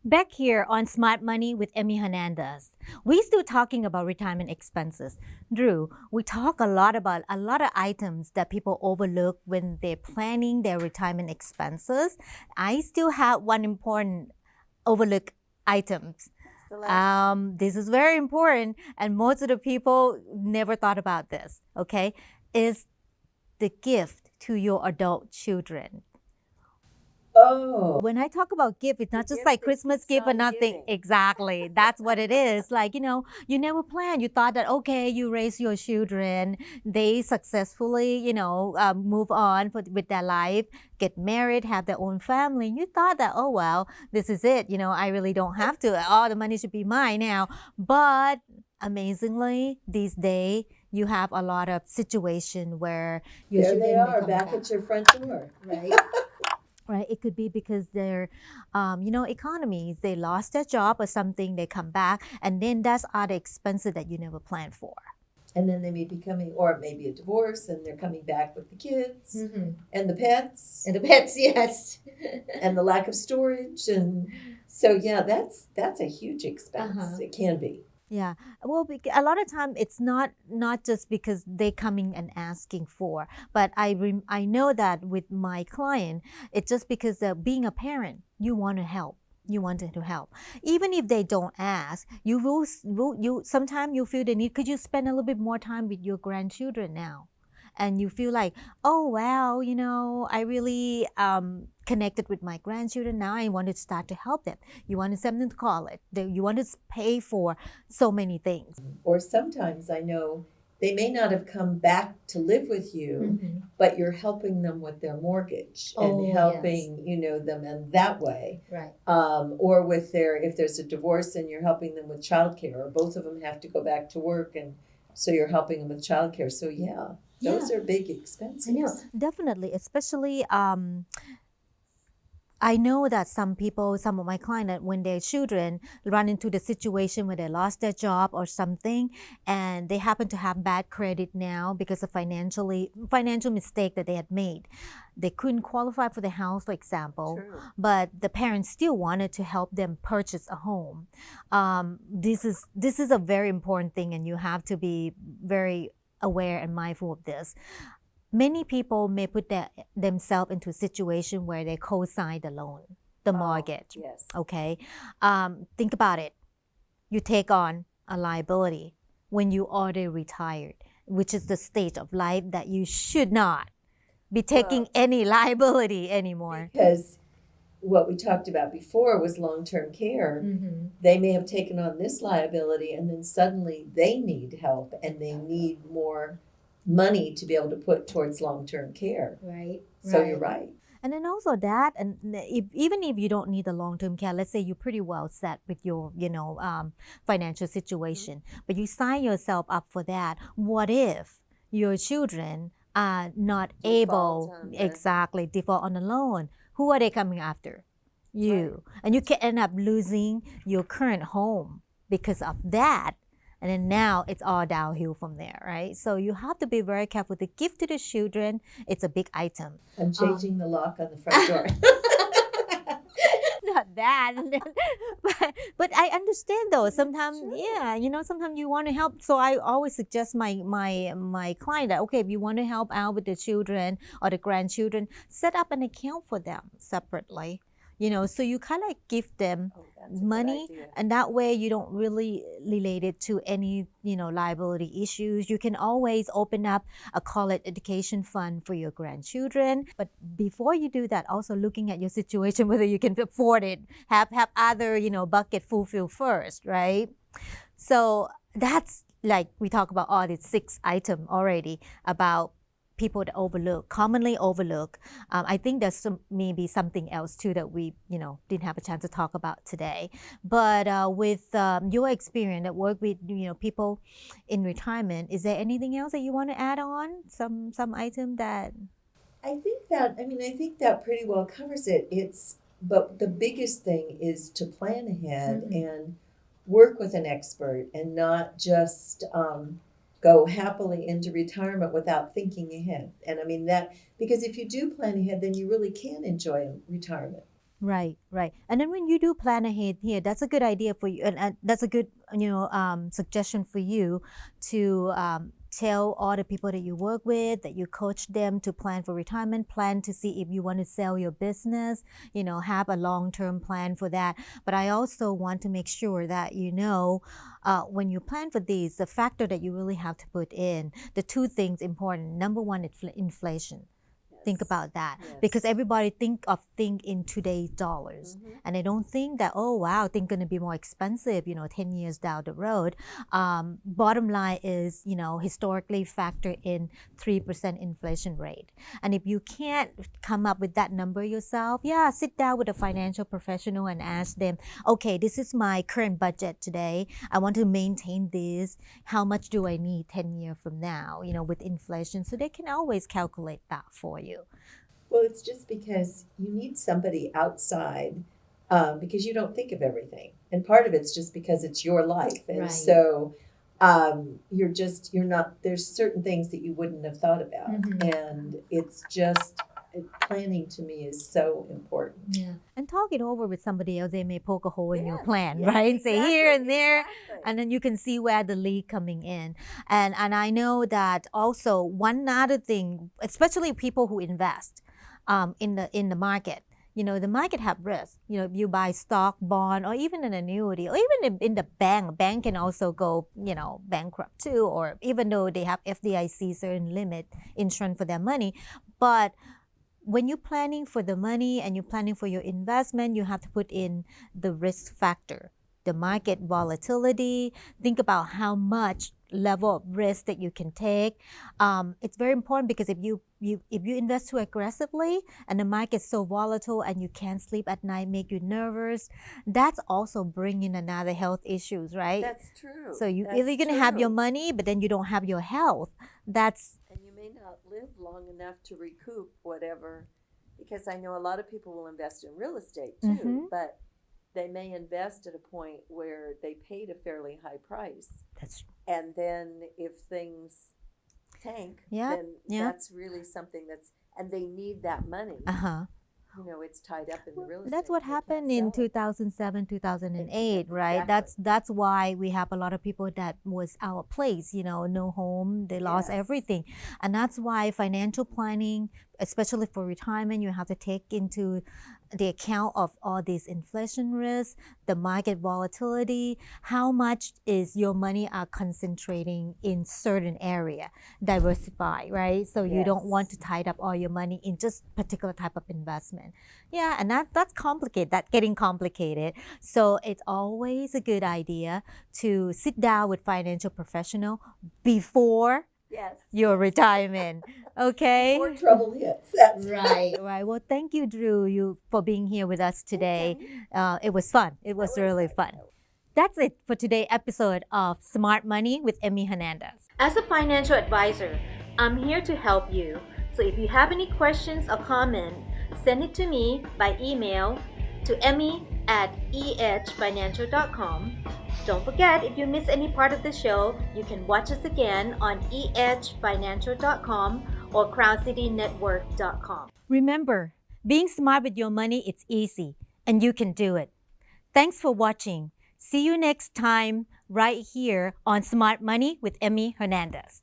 Back here on Smart Money with Emmy Hernandez, we still talking about retirement expenses. Drew, we talk a lot about a lot of items that people overlook when they're planning their retirement expenses. I still have one important overlooked items. The last one. This is very important, and most of the people never thought about this. Okay, is the gift to your adult children. Oh, When I talk about gift, it's not the just gift like that Christmas keeps gift or on nothing. giving. Exactly. That's what it is. Like, you never planned. You thought that, okay, you raise your children, they successfully, move on with their life, get married, have their own family. You thought that, oh, well, this is it. I really don't have to. All the money should be mine now. But amazingly, these days, you have a lot of situation where your There they children may are, come back back. at your front door. Right? Right, it could be because their economies, they lost their job or something, they come back, and then that's other expenses that you never planned for. And then they may be coming, or it may be a divorce, and they're coming back with the kids Mm-hmm. and the pets And the pets, yes. and the lack of storage. And so, yeah, that's a huge expense. Uh-huh. It can be. Yeah, well, a lot of time it's not just because they coming and asking for, but I know that with my client, it's just because being a parent, you want to help. You wanted to help, even if they don't ask. You will you sometimes you feel the need. Could you spend a little bit more time with your grandchildren now? And you feel like, oh wow, I really connected with my grandchildren. Now I want to start to help them. You want to send them to college. You want to pay for so many things. Or sometimes I know they may not have come back to live with you, Mm-hmm. but you're helping them with their mortgage Oh, and yes. helping, them in that way. Right. Or with if there's a divorce and you're helping them with childcare, or both of them have to go back to work, and so you're helping them with childcare. So yeah, those are big expenses. I know, definitely, especially I know that some people, some of my clients, when their children run into the situation where they lost their job or something, and they happen to have bad credit now because of financial mistake that they had made. They couldn't qualify for the house, for example, True. but the parents still wanted to help them purchase a home. This is a very important thing, and you have to be very aware and mindful of this. Many people may put themselves into a situation where they co-sign the loan, the mortgage. Yes. Okay, think about it. You take on a liability when you already retired, which is the stage of life that you should not be taking any liability anymore. Because what we talked about before was long-term care. Mm-hmm. They may have taken on this liability, and then suddenly they need help and they need more money to be able to put towards long-term care. Right. So you're right. And then also that, and even if you don't need the long-term care, let's say you're pretty well set with your, financial situation, but you sign yourself up for that. What if your children are not able, exactly, default on the loan? Who are they coming after? You. And you can end up losing your current home because of that. And then now it's all downhill from there, right? So you have to be very careful. The gift to the children, it's a big item. I'm changing the lock on the front door. Not that. but I understand though. Sometimes, yeah, sometimes you want to help. So I always suggest my client that, okay, if you want to help out with the children or the grandchildren, set up an account for them separately. So you kind of give them money, and that way you don't really relate it to any liability issues. You can always open up a college education fund for your grandchildren, but before you do that, also looking at your situation, whether you can afford it, have other bucket fulfilled first, right? So that's, like, we talk about all these 6 items already about people that commonly overlook. I think there's maybe something else too that we, didn't have a chance to talk about today. But with your experience at work with, people in retirement, is there anything else that you want to add on? Some item that... I think that pretty well covers it. But the biggest thing is to plan ahead and work with an expert, and not just go happily into retirement without thinking ahead. And I mean that, because if you do plan ahead, then you really can enjoy retirement. Right, right. And then when you do plan ahead here, that's a good idea for you, and that's a good, suggestion for you to tell all the people that you work with, that you coach them to plan for retirement, plan to see if you want to sell your business, have a long-term plan for that. But I also want to make sure that when you plan for these, the factor that you really have to put in, the two things important. Number one, it's inflation. Think about that, Yes. because everybody think in today's dollars, and they don't think that, oh wow, things going to be more expensive 10 years down the road. Bottom line is, historically factor in 3% inflation rate, and if you can't come up with that number yourself, sit down with a financial professional and ask them, okay, this is my current budget today, I want to maintain this, how much do I need 10 years from now, with inflation, so they can always calculate that for you. Well, it's just because you need somebody outside, because you don't think of everything. And part of it's just because it's your life. And Right. so you're not, there's certain things that you wouldn't have thought about. And it's just, planning to me is so important. Yeah. And talk it over with somebody else. They may poke a hole in your Yes, plan, yes, right? Say here and exactly, there, exactly. and then you can see where the lead coming in. And I know that also one other thing, especially people who invest in the market. The market have risk. If you buy stock, bond, or even an annuity, or even in the bank can also go, bankrupt too, or even though they have FDIC certain limit insurance for their money. But when you're planning for the money and you're planning for your investment, you have to put in the risk factor, the market volatility. Think about how much level of risk that you can take. It's very important, because if you invest too aggressively and the market's so volatile and you can't sleep at night, make you nervous, that's also bringing another health issues, right? That's true. So you're That's either going to have your true. money, but then you don't have your health. That's And you may not live long enough to recoup whatever, because I know a lot of people will invest in real estate too, but they may invest at a point where they paid a fairly high price. that's And then if things tank, Yeah, then yeah. that's really something and they need that money. It's tied up in the real estate. That's what They can't happened in sell it. 2007, 2008, right? Exactly. That's why we have a lot of people that was out of place, no home, they lost Yes. everything. And that's why financial planning, especially for retirement, you have to take into the account of all these inflation risks, the market volatility, how much is your money are concentrating in certain area, diversify, right? So you don't want to tie up all your money in just particular type of investment. Yeah, and that's complicated, that's getting complicated. So it's always a good idea to sit down with financial professional before Yes. your retirement. Okay? Before trouble hits. That's Right. Well, thank you, Drue, for being here with us today. It was fun. It was really fun. That's it for today's episode of Smart Money with Emmy Hernandez. As a financial advisor, I'm here to help you. So if you have any questions or comments, send it to me by email to emmy@ehfinancial.com. Don't forget, if you miss any part of the show, you can watch us again on ehfinancial.com or crowncitynetwork.com. Remember, being smart with your money, it's easy, and you can do it. Thanks for watching. See you next time right here on Smart Money with Emmy Hernandez.